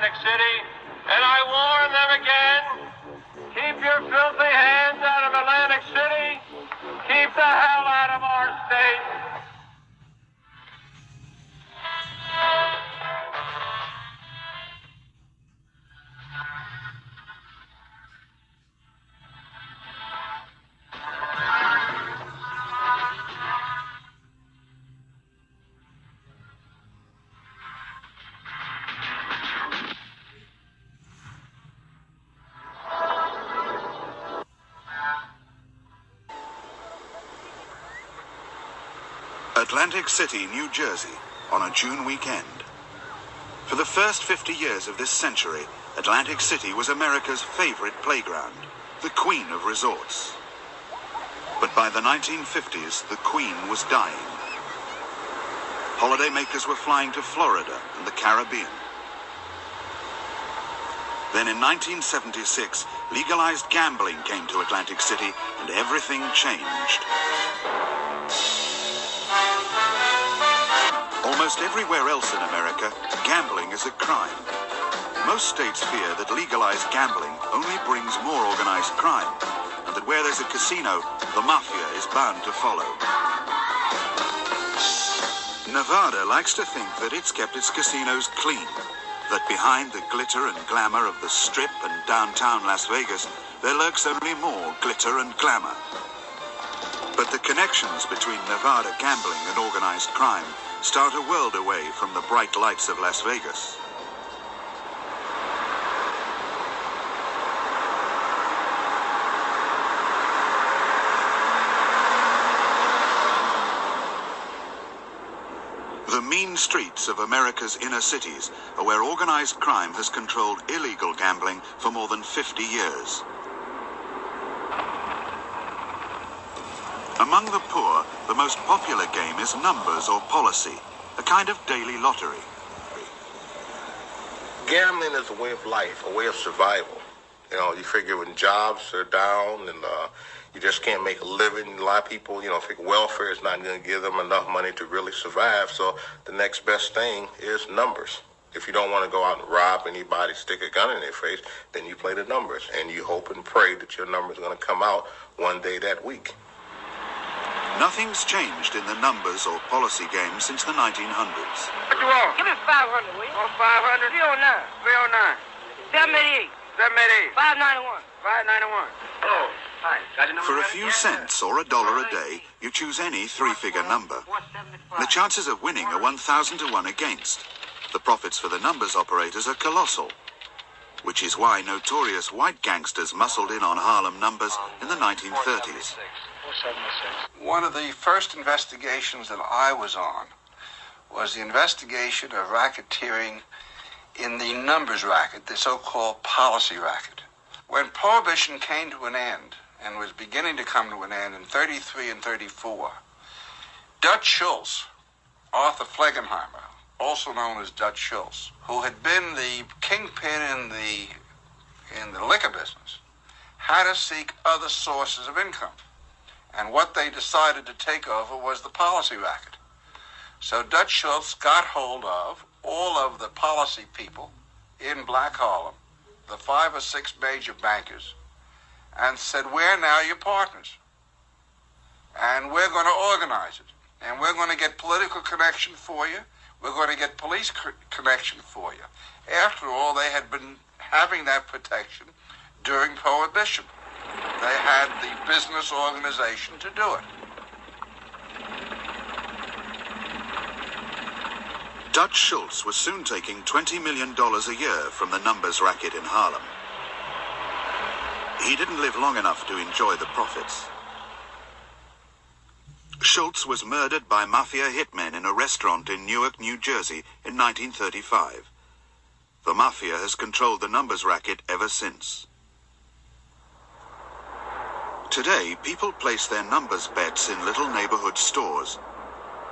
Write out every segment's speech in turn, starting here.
Atlantic City, and I warn them again, keep your filthy hands out of Atlantic City. Keep the hell out of our state. Atlantic City, New Jersey, on a June weekend. For the first 50 years of this century, Atlantic City was America's favorite playground, the queen of resorts. But by the 1950s, the queen was dying. Holidaymakers were flying to Florida and the Caribbean. Then in 1976, legalized gambling came to Atlantic City and everything changed. Almost everywhere else in America, gambling is a crime. Most states fear that legalized gambling only brings more organized crime, and that where there's a casino, the Mafia is bound to follow. Nevada likes to think that it's kept its casinos clean, that behind the glitter and glamour of the Strip and downtown Las Vegas, there lurks only more glitter and glamour. But the connections between Nevada gambling and organized crime start a world away from the bright lights of Las Vegas. The mean streets of America's inner cities are where organized crime has controlled illegal gambling for more than 50 years. Among the poor, the most popular game is numbers or policy, a kind of daily lottery. Gambling is a way of life, a way of survival. You know, you figure when jobs are down and you just can't make a living, a lot of people, think welfare is not going to give them enough money to really survive, so the next best thing is numbers. If you don't want to go out and rob anybody, stick a gun in their face, then you play the numbers, and you hope and pray that your number is going to come out one day that week. Nothing's changed in the numbers or policy game since the 1900s. What you want? Give me 500, will you? 500? 309. 309. 788. 788. 591. 591. Oh, fine. Got your number? For a few cents or $1 a day, you choose any three-figure number. The chances of winning are 1,000 to 1 against. The profits for the numbers operators are colossal, which is why notorious white gangsters muscled in on Harlem numbers in the 1930s. One of the first investigations that I was on was the investigation of racketeering in the numbers racket, the so-called policy racket. When Prohibition came to an end, and was beginning to come to an end in 33 and 34, Dutchschultz, Arthur Flegenheimer, also known as Dutchschultz, who had been the kingpin in the liquor business, had to seek other sources of income. And what they decided to take over was the policy racket. So Dutchschultz got hold of all of the policy people in Black Harlem, the 5 or 6 major bankers, and said, we're now your partners. And we're going to organize it. And we're going to get political connection for you. We're going to get police connection for you. After all, they had been having that protection during Prohibition. They had the business organization to do it. Dutchschultz was soon taking $20 million a year from the numbers racket in Harlem. He didn't live long enough to enjoy the profits. Schultz was murdered by Mafia hitmen in a restaurant in Newark, New Jersey in 1935. The Mafia has controlled the numbers racket ever since. Today, people place their numbers bets in little neighborhood stores.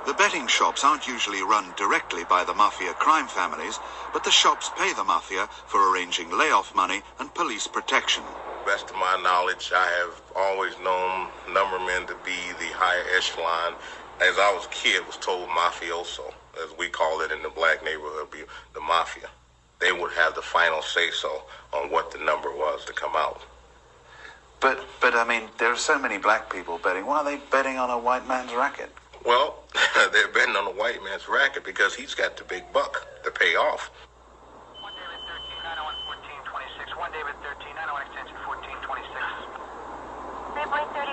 The betting shops aren't usually run directly by the Mafia crime families, but the shops pay the Mafia for arranging layoff money and police protection. Best of my knowledge, I have always known numbermen to be the higher echelon. As I was a kid, was told mafioso, as we call it in the black neighborhood, the Mafia. they would have the final say-so on what the number was to come out. But I mean, there are so many black people betting. Why are they betting on a white man's racket? Well, they're betting on the white man's racket because he's got the big buck to pay off. 1 David 13, 901, 1426. 1 David 13, 901, extension 1426.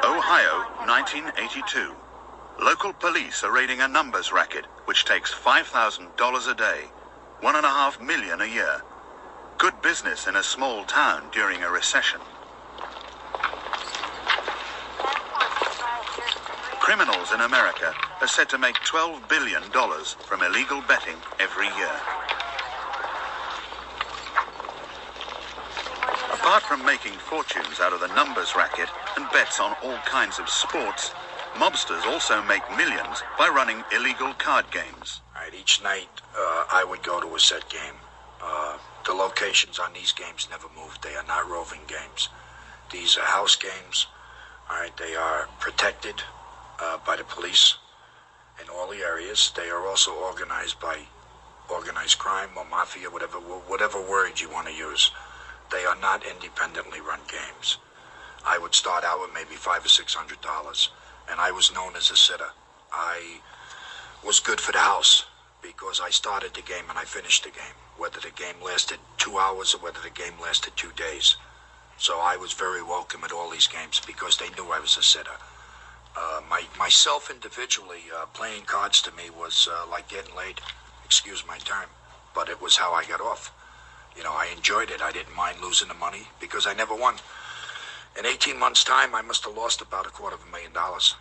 Ohio, 1982. Local police are raiding a numbers racket, which takes $5,000 a day, $1.5 million a year. Good business in a small town during a recession. Criminals in America are said to make $12 billion from illegal betting every year. Apart from making fortunes out of the numbers racket and bets on all kinds of sports, mobsters also make millions by running illegal card games. All right, each night I would go to a set game. The locations on these games never moved. They are not roving games. These are house games. All right, they are protected by the police in all the areas. They are also organized by organized crime or mafia, whatever word you want to use. They are not independently run games. I would start out with maybe $500 or $600, and I was known as a sitter. I was good for the house because I started the game and I finished the game, whether the game lasted 2 hours or whether the game lasted 2 days. So I was very welcome at all these games because they knew I was a sitter. Myself individually, playing cards to me was like getting laid, excuse my term, but it was how I got off. You know, I enjoyed it. I didn't mind losing the money because I never won. In 18 months' time, I must have lost about $250,000.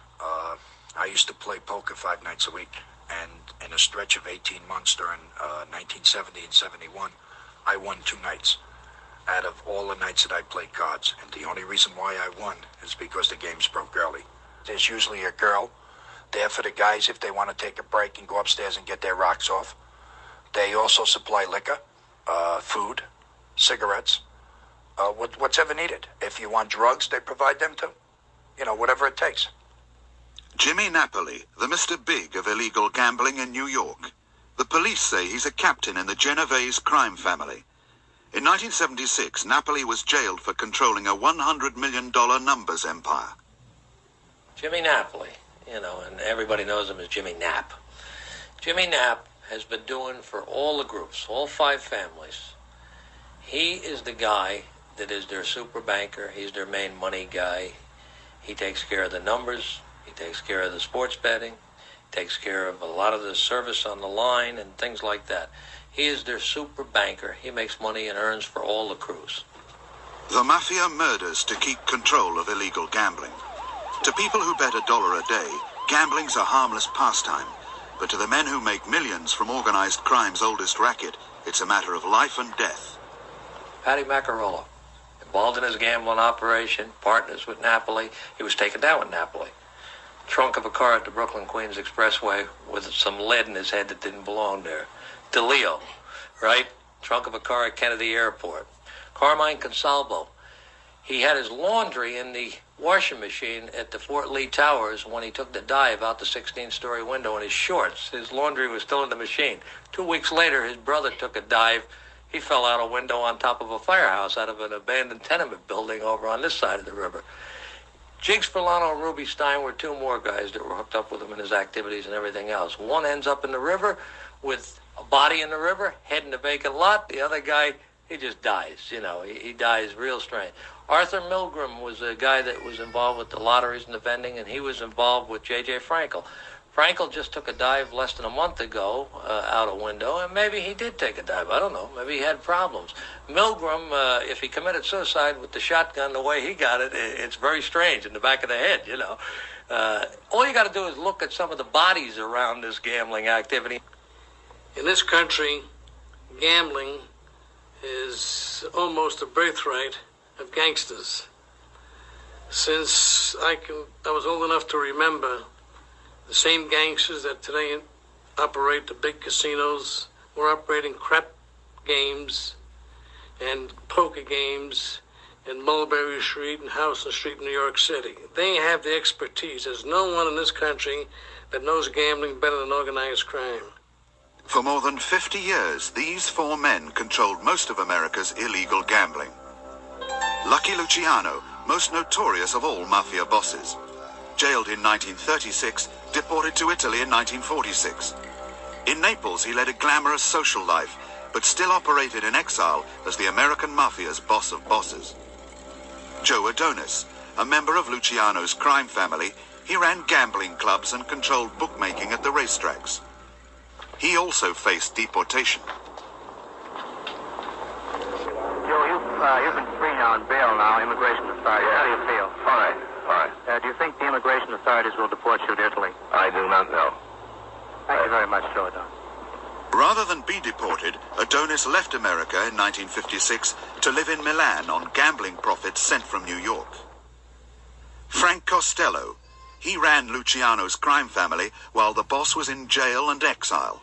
I used to play poker 5 nights a week, and in a stretch of 18 months during 1970 and 71, I won 2 nights out of all the nights that I played cards. And the only reason why I won is because the games broke early. There's usually a girl there for the guys if they want to take a break and go upstairs and get their rocks off. They also supply liquor, food, cigarettes, what's ever needed. If you want drugs, they provide them too. You know, whatever it takes. Jimmy Napoli, the Mr. Big of illegal gambling in New York. The police say he's a captain in the Genovese crime family. In 1976, Napoli was jailed for controlling a $100 million numbers empire. Jimmy Napoli, you know, and everybody knows him as Jimmy Nap. Jimmy Nap has been doing for all the groups, all 5 families. He is the guy that is their super banker. He's their main money guy. He takes care of the numbers. He takes care of the sports betting. Takes care of a lot of the service on the line and things like that. He is their super banker. He makes money and earns for all the crews. The Mafia murders to keep control of illegal gambling. To people who bet $1 a day, gambling's a harmless pastime. But to the men who make millions from organized crime's oldest racket, it's a matter of life and death. Patty Macarola, involved in his gambling operation, partners with Napoli. He was taken down with Napoli. Trunk of a car at the Brooklyn-Queens Expressway with some lead in his head that didn't belong there. DeLeo, right? Trunk of a car at Kennedy Airport. Carmine Consalvo. He had his laundry in the washing machine at the Fort Lee Towers when he took the dive out the 16-story window in his shorts. His laundry was still in the machine. 2 weeks later, his brother took a dive. He fell out a window on top of a firehouse out of an abandoned tenement building over on this side of the river. Jiggs Spillano and Ruby Stein were 2 more guys that were hooked up with him in his activities and everything else. One ends up in the river with a body in the river, head in a vacant lot. The other guy, he just dies, you know. He dies real strange. Arthur Milgram was a guy that was involved with the lotteries and the vending, and he was involved with J.J. Frankel. Frankel just took a dive less than a month ago out a window, and maybe he did take a dive. I don't know. Maybe he had problems. Milgram, if he committed suicide with the shotgun the way he got it, it's very strange in the back of the head, you know. All you got to do is look at some of the bodies around this gambling activity. In this country, gambling is almost a birthright of gangsters. Since I was old enough to remember, the same gangsters that today operate the big casinos were operating crap games and poker games in Mulberry Street and Houston Street in New York City. They have the expertise. There's no one in this country that knows gambling better than organized crime. For more than 50 years, these four men controlled most of America's illegal gambling. Lucky Luciano, most notorious of all Mafia bosses. Jailed in 1936, deported to Italy in 1946. In Naples, he led a glamorous social life, but still operated in exile as the American Mafia's boss of bosses. Joe Adonis, a member of Luciano's crime family, he ran gambling clubs and controlled bookmaking at the racetracks. He also faced deportation. Joe, you've been free now on bail now, immigration authorities. How do you feel? Fine. Do you think the immigration authorities will deport you to Italy? I do not know. Thank you very much, Joe Adonis. Rather than be deported, Adonis left America in 1956 to live in Milan on gambling profits sent from New York. Frank Costello, he ran Luciano's crime family while the boss was in jail and exile.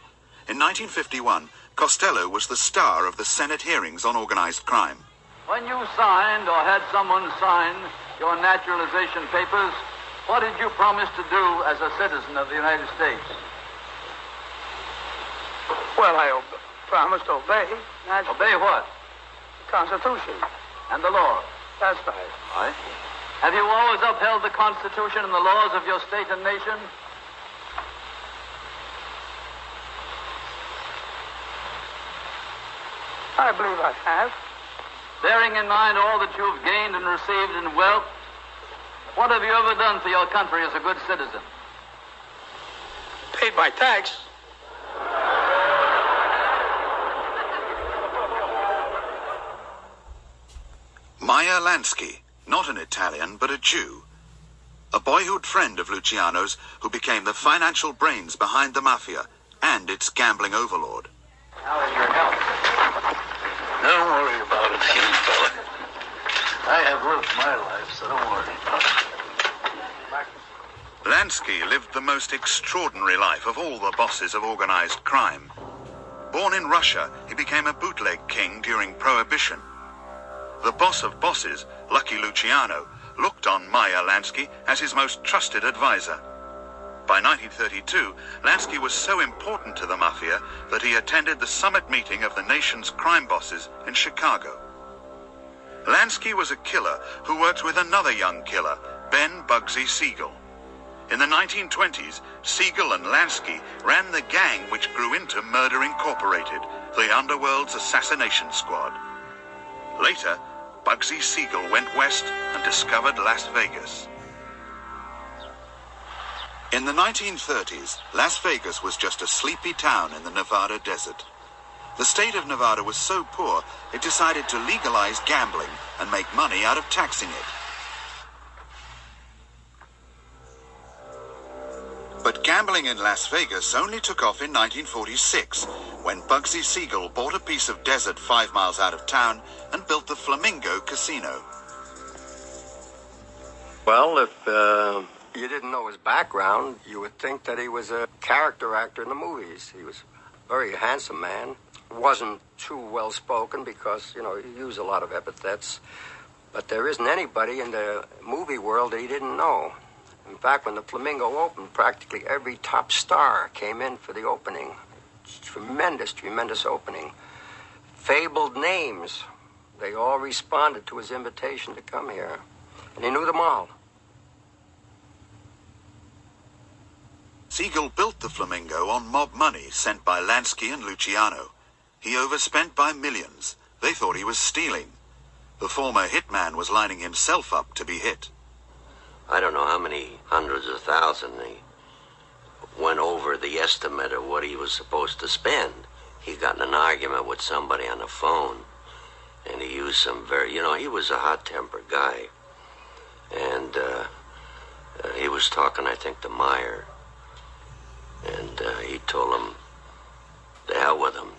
In 1951, Costello was the star of the Senate hearings on organized crime. When you signed or had someone sign your naturalization papers, what did you promise to do as a citizen of the United States? Well, I promised to obey. Obey what? Constitution. And the law. That's right. Right. Have you always upheld the Constitution and the laws of your state and nation? I believe I have. Bearing in mind all that you've gained and received in wealth, what have you ever done for your country as a good citizen? Paid my tax. Meyerlansky, not an Italian, but a Jew. A boyhood friend of Luciano's who became the financial brains behind the Mafia and its gambling overlord. How is your health? Don't worry about it, young fella. I have lived my life, so don't worry about it. Lansky lived the most extraordinary life of all the bosses of organized crime. Born in Russia, he became a bootleg king during Prohibition. The boss of bosses, Lucky Luciano, looked on Meyerlansky as his most trusted advisor. By 1932, Lansky was so important to the Mafia that he attended the summit meeting of the nation's crime bosses in Chicago. Lansky was a killer who worked with another young killer, Ben Bugsysiegel. In the 1920s, Siegel and Lansky ran the gang which grew into Murder Incorporated, the underworld's assassination squad. Later, Bugsysiegel went west and discovered Las Vegas. In the 1930s, Las Vegas was just a sleepy town in the Nevada desert. The state of Nevada was so poor, it decided to legalize gambling and make money out of taxing it. But gambling in Las Vegas only took off in 1946, when Bugsysiegel bought a piece of desert 5 miles out of town and built the Flamingo Casino. Well, if you didn't know his background, you would think that he was a character actor in the movies. He was a very handsome man. Wasn't too well spoken because, he used a lot of epithets. But there isn't anybody in the movie world that he didn't know. In fact, when the Flamingo opened, practically every top star came in for the opening. Tremendous, tremendous opening. Fabled names. They all responded to his invitation to come here. And he knew them all. Siegel built the Flamingo on mob money sent by Lansky and Luciano. He overspent by millions. They thought he was stealing. The former hitman was lining himself up to be hit. I don't know how many hundreds of thousands he went over the estimate of what he was supposed to spend. He got in an argument with somebody on the phone, and he used some he was a hot-tempered guy. And he was talking, I think, to Meyer. And he told him, the hell with him,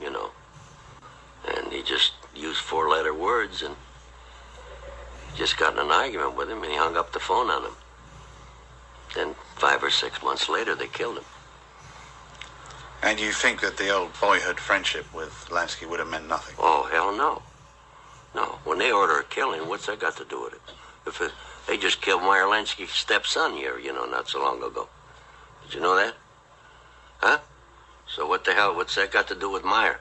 And he just used 4-letter words, and just got in an argument with him, and he hung up the phone on him. Then 5 or 6 months later, they killed him. And you think that the old boyhood friendship with Lansky would have meant nothing? Oh, hell no. No. When they order a killing, what's that got to do with it? They just killed Meyerlansky's stepson here, not so long ago. Did you know that? Huh? So what the hell, what's that got to do with Meyer?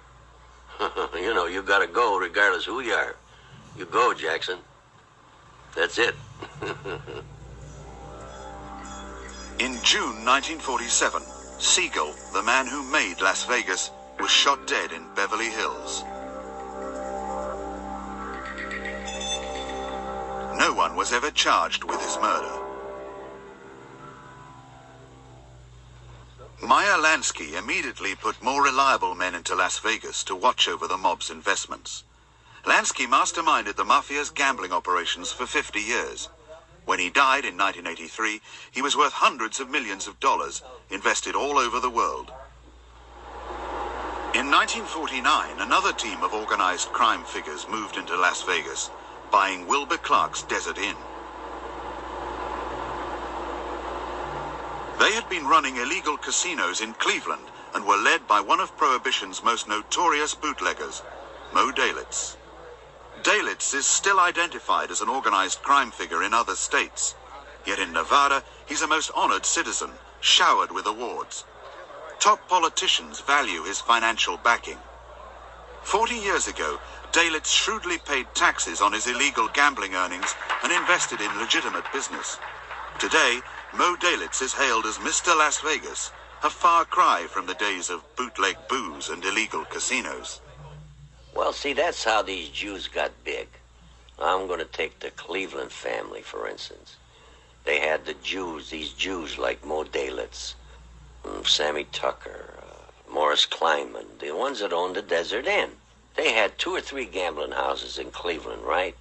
You know, you gotta go regardless who you are. You go, Jackson. That's it. In June 1947, Siegel, the man who made Las Vegas, was shot dead in Beverly Hills. No one was ever charged with his murder. Meyerlansky immediately put more reliable men into Las Vegas to watch over the mob's investments. Lansky masterminded the Mafia's gambling operations for 50 years. When he died in 1983, he was worth hundreds of millions of dollars, invested all over the world. In 1949, another team of organized crime figures moved into Las Vegas, buying Wilbur Clark's Desert Inn. They had been running illegal casinos in Cleveland and were led by one of Prohibition's most notorious bootleggers, Mo Dalitz. Dalitz is still identified as an organized crime figure in other states. Yet in Nevada, he's a most honored citizen, showered with awards. Top politicians value his financial backing. 40 years ago, Dalitz shrewdly paid taxes on his illegal gambling earnings and invested in legitimate business. Today, Mo Dalitz is hailed as Mr. Las Vegas, a far cry from the days of bootleg booze and illegal casinos. Well, see, that's how these Jews got big. I'm going to take the Cleveland family, for instance. They had the Jews, these Jews like Mo Dalitz, Sammy Tucker, Morris Kleinman, the ones that owned the Desert Inn. They had 2 or 3 gambling houses in Cleveland, right?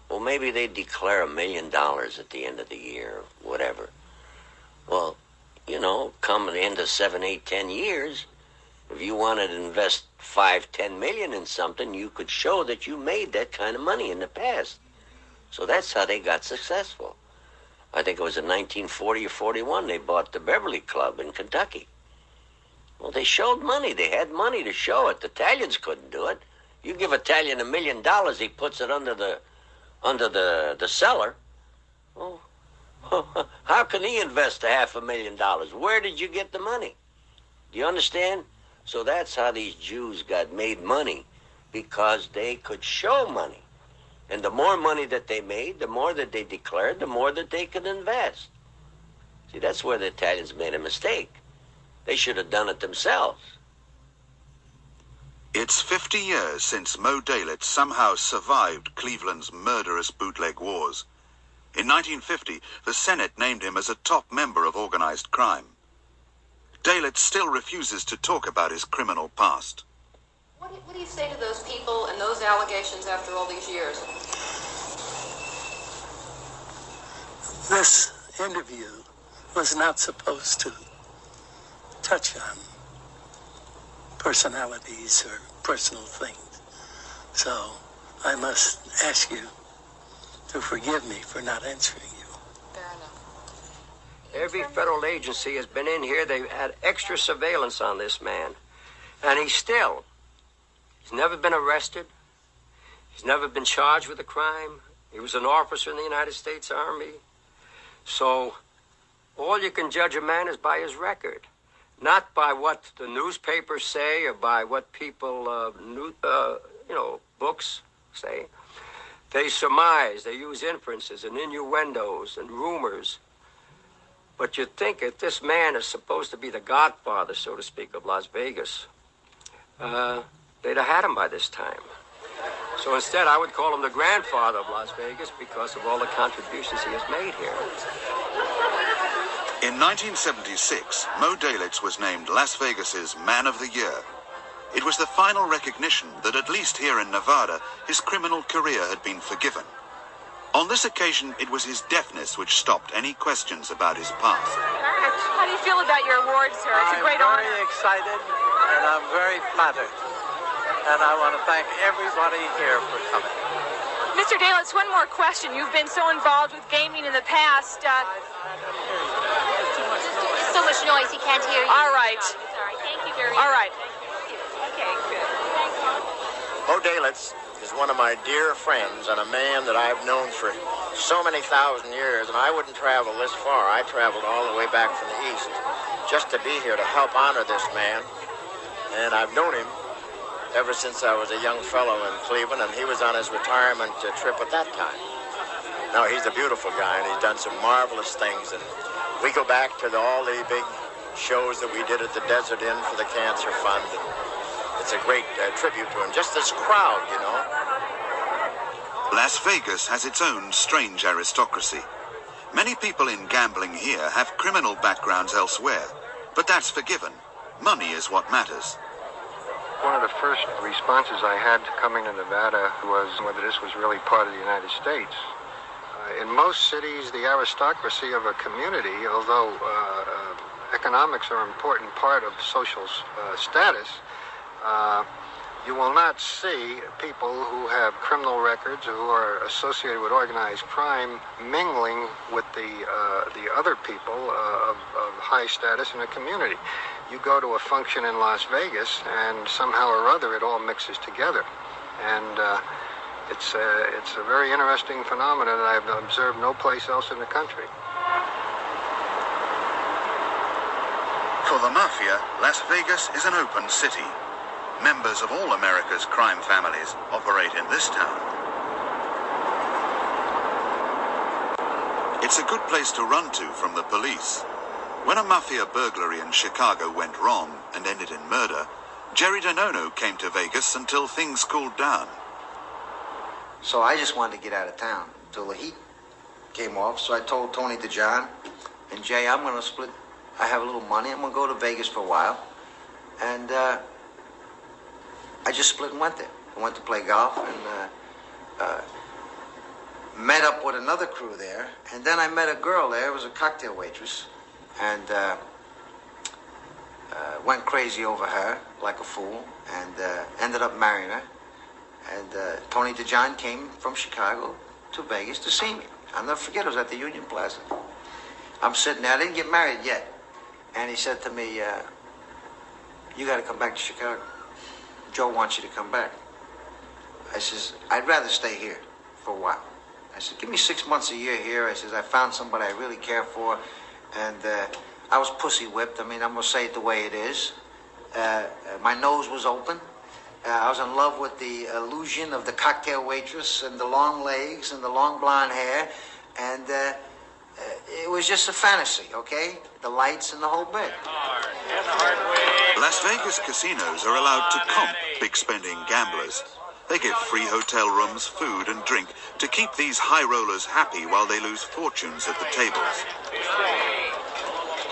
Well, maybe they'd declare $1 million at the end of the year, or whatever. Well, you know, come at the end of 7, 8, 10 years, if you wanted to invest 5, 10 million in something, you could show that you made that kind of money in the past. So that's how they got successful. I think it was in 1940 or 41 they bought the Beverly Club in Kentucky. Well, they showed money. They had money to show it. The Italians couldn't do it. You give an Italian $1 million, he puts it under the cellar. Oh, how can he invest $500,000? Where did you get the money? Do you understand? So that's how these Jews got made money, because they could show money. And the more money that they made, the more that they declared, the more that they could invest. See, that's where the Italians made a mistake. They should have done it themselves. It's 50 years since Mo Dalitz somehow survived Cleveland's murderous bootleg wars. In 1950, the Senate named him as a top member of organized crime. Dalitz still refuses to talk about his criminal past. What do you say to those people and those allegations after all these years? This interview was not supposed to touch on personalities or personal things. So I must ask you to forgive me for not answering you. Fair enough. Every federal agency has been in here. They've had extra surveillance on this man. And he's never been arrested. He's never been charged with a crime. He was an officer in the United States Army. So all you can judge a man is by his record, not by what the newspapers say or by what people, books say. They surmise, they use inferences and innuendos and rumors. But you'd think if this man is supposed to be the godfather, so to speak, of Las Vegas, they'd have had him by this time. So instead, I would call him the grandfather of Las Vegas because of all the contributions he has made here. In 1976, Mo Dalitz was named Las Vegas's Man of the Year. It was the final recognition that, at least here in Nevada, his criminal career had been forgiven. On this occasion, it was his deafness which stopped any questions about his past. How do you feel about your award, sir? It's a great honor. I'm very excited, and I'm very flattered. And I want to thank everybody here for coming. Mr. Dalitz, one more question. You've been so involved with gaming in the past. There's so much noise, he can't hear you. All right. Sorry. Thank you very much. All right. Okay, good. Mo Dalitz is one of my dear friends and a man that I've known for so many thousand years, and I wouldn't travel this far. I traveled all the way back from the East just to be here to help honor this man And I've known him ever since I was a young fellow in Cleveland, and he was on his retirement trip at that time. Now, he's a beautiful guy, and he's done some marvelous things. And we go back to all the big shows that we did at the Desert Inn for the Cancer Fund. And it's a great tribute to him. Just this crowd, you know. Las Vegas has its own strange aristocracy. Many people in gambling here have criminal backgrounds elsewhere, but that's forgiven. Money is what matters. One of the first responses I had coming to Nevada was whether this was really part of the United States. In most cities, the aristocracy of a community, although economics are an important part of social status, you will not see people who have criminal records, who are associated with organized crime, mingling with the other people of high status in a community. You go to a function in Las Vegas, and somehow or other it all mixes together. And it's a very interesting phenomenon that I've observed no place else in the country. For the Mafia, Las Vegas is an open city. Members of all America's crime families operate in this town. It's a good place to run to from the police. When a Mafia burglary in Chicago went wrong and ended in murder, Jerry DiNono came to Vegas until things cooled down. So I just wanted to get out of town until the heat came off. So I told Tony DeJohn and Jay, I'm going to split. I have a little money. I'm going to go to Vegas for a while. And I just split and went there. I went to play golf and met up with another crew there. And then I met a girl there. It was a cocktail waitress. And went crazy over her like a fool. And ended up marrying her. And Tony DeJohn came from Chicago to Vegas to see me. I'll never forget, it was at the Union Plaza. I'm sitting there, I didn't get married yet. And he said to me, you got to come back to Chicago. Joe wants you to come back. I says, I'd rather stay here for a while. I said, give me 6 months a year here. I says, I found somebody I really care for. And I was pussy whipped. I mean, I'm going to say it the way it is. My nose was open. I was in love with the illusion of the cocktail waitress and the long legs and the long blonde hair. And it was just a fantasy, okay? The lights and the whole bit. Las Vegas casinos are allowed to comp big spending gamblers. They give free hotel rooms, food and drink to keep these high rollers happy while they lose fortunes at the tables.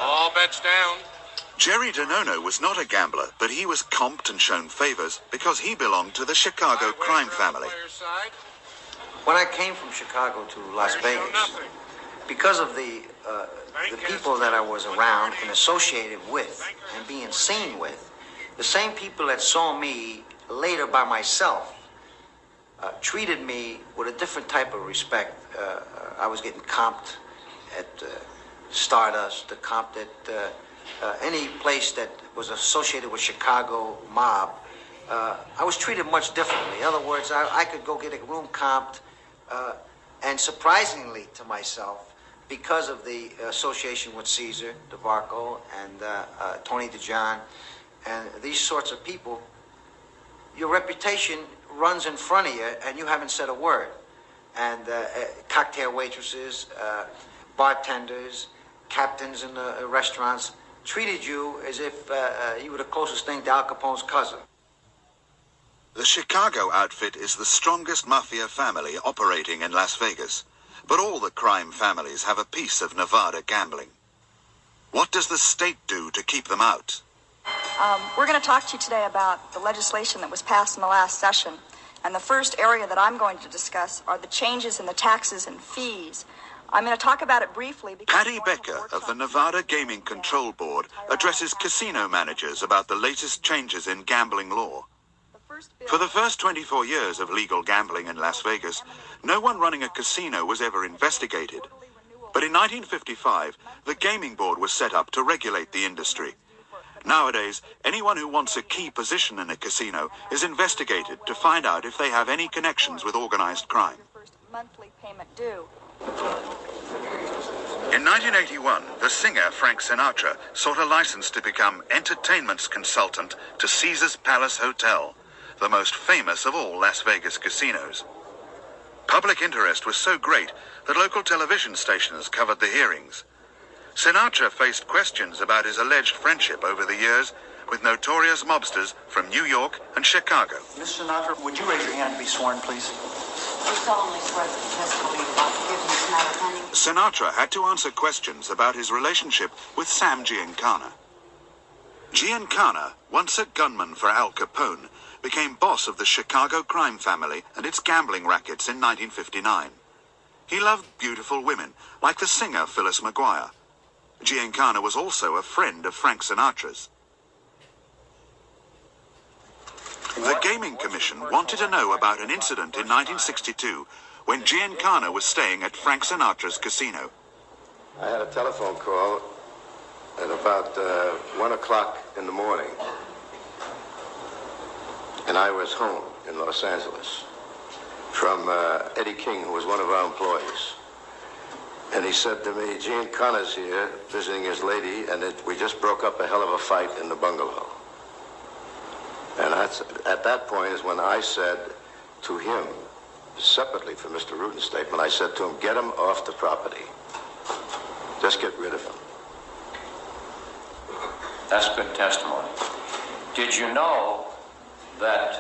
All bets down. Jerry DiNono was not a gambler, but he was comped and shown favors because he belonged to the Chicago crime family. When I came from Chicago to Las Vegas, because of the people that I was around and associated with and being seen with, the same people that saw me later by myself treated me with a different type of respect. I was getting comped at Stardust, comped at any place that was associated with Chicago mob. I was treated much differently. In other words, I could go get a room comped, and surprisingly to myself, because of the association with Caesar DeVarco and Tony DeJohn and these sorts of people, your reputation runs in front of you and you haven't said a word. And cocktail waitresses, bartenders, captains in the restaurants treated you as if you were the closest thing to Al Capone's cousin. The Chicago outfit is the strongest mafia family operating in Las Vegas, but all the crime families have a piece of Nevada gambling. What does the state do to keep them out? We're going to talk to you today about the legislation that was passed in the last session. And the first area that I'm going to discuss are the changes in the taxes and fees. I'm going to talk about it briefly. Patty Becker of the Nevada Gaming Control Board addresses casino managers about the latest changes in gambling law. For the first 24 years of legal gambling in Las Vegas, no one running a casino was ever investigated. But in 1955, the Gaming Board was set up to regulate the industry. Nowadays, anyone who wants a key position in a casino is investigated to find out if they have any connections with organized crime. Monthly payment due. In 1981, the singer Frank Sinatra sought a license to become entertainment consultant to Caesar's Palace Hotel, the most famous of all Las Vegas casinos. Public interest was so great that local television stations covered the hearings. Sinatra faced questions about his alleged friendship over the years with notorious mobsters from New York and Chicago. Miss Sinatra, would you raise your hand to be sworn, please? You solemnly swear that the testimony you're about to give in this matter pending. Sinatra had to answer questions about his relationship with Sam Giancana. Giancana, once a gunman for Al Capone, became boss of the Chicago crime family and its gambling rackets in 1959. He loved beautiful women, like the singer Phyllis McGuire. Giancana was also a friend of Frank Sinatra's. The Gaming Commission wanted to know about an incident in 1962 when Giancana was staying at Frank Sinatra's casino. I had a telephone call at about 1 o'clock in the morning, and I was home in Los Angeles from Eddie King, who was one of our employees. And he said to me, Giancana's here visiting his lady, and we just broke up a hell of a fight in the bungalow. And at that point is when I said to him, separately from Mr. Rutan's statement, I said to him, get him off the property. Just get rid of him. That's good testimony. Did you know that,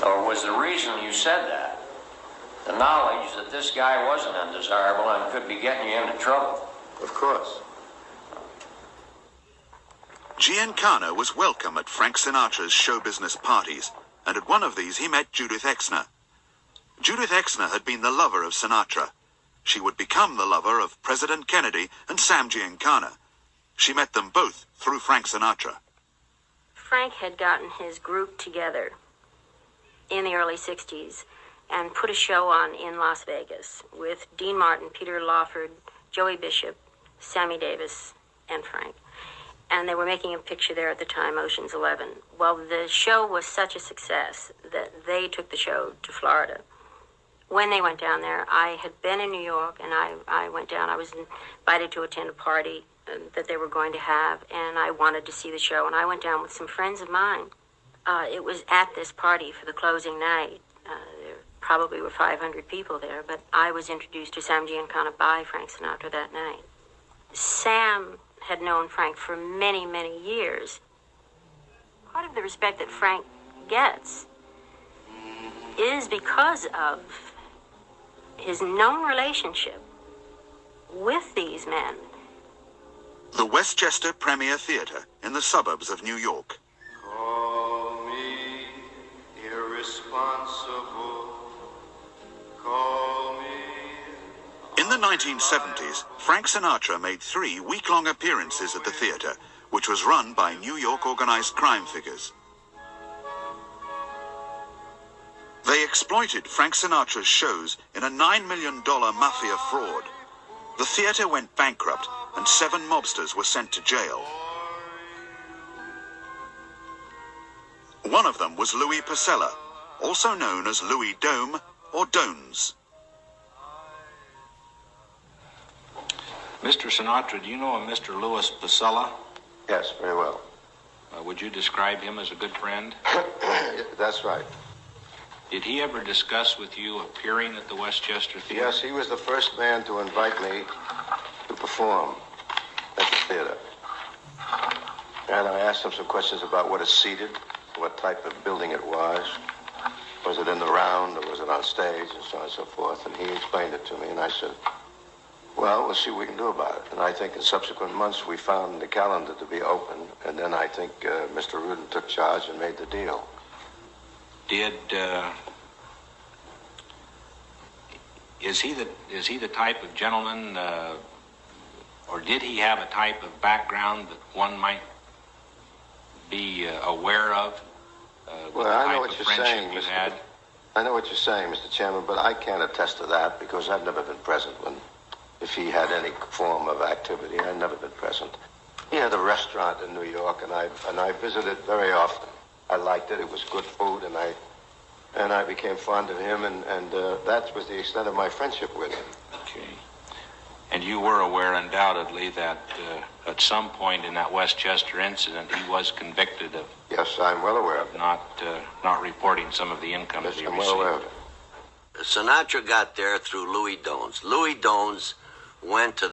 or was the reason you said that, the knowledge that this guy wasn't undesirable and could be getting you into trouble? Of course. Giancana was welcome at Frank Sinatra's show business parties, and at one of these he met Judith Exner. Judith Exner had been the lover of Sinatra. She would become the lover of President Kennedy and Sam Giancana. She met them both through Frank Sinatra. Frank had gotten his group together in the early 60s and put a show on in Las Vegas with Dean Martin, Peter Lawford, Joey Bishop, Sammy Davis, and Frank. And they were making a picture there at the time, Ocean's 11. Well, the show was such a success that they took the show to Florida. When they went down there, I had been in New York, and I went down. I was invited to attend a party that they were going to have, and I wanted to see the show, and I went down with some friends of mine. It was at this party for the closing night. There probably were 500 people there, but I was introduced to Sam Giancana by Frank Sinatra that night. Sam had known Frank for many, many years. Part of the respect that Frank gets is because of his known relationship with these men. The Westchester Premier Theatre in the suburbs of New York. Call me irresponsible. Call me. In the 1970s, Frank Sinatra made 3 week-long appearances at the theatre, which was run by New York organized crime figures. They exploited Frank Sinatra's shows in a $9 million Mafia fraud. The theatre went bankrupt, and 7 mobsters were sent to jail. One of them was Louis Pacella, also known as Louis Dome or Dones. Mr. Sinatra, do you know a Mr. Louis Pacella? Yes, very well. Would you describe him as a good friend? That's right. Did he ever discuss with you appearing at the Westchester Theatre? Yes, he was the first man to invite me to perform at the theater. And I asked him some questions about what is seated, what type of building it was. Was it in the round or was it on stage and so on and so forth? And he explained it to me, and I said, well, we'll see what we can do about it. And I think in subsequent months we found the calendar to be open, and then I think Mr. Rutan took charge and made the deal. Is he the type of gentleman, or did he have a type of background that one might be aware of? Well, I know what you're saying, I know what you're saying, Mr. Chairman, but I can't attest to that because I've never been present if he had any form of activity. I've never been present. He had a restaurant in New York, and I visited very often. I liked it. It was good food, and I became fond of him, and that was the extent of my friendship with him. Okay. And you were aware, undoubtedly, that at some point in that Westchester incident, he was convicted of. Yes, I'm well aware of it. Not reporting some of the income that he received. I'm well aware of it. Sinatra got there through Louis Dones. Louis Dones went to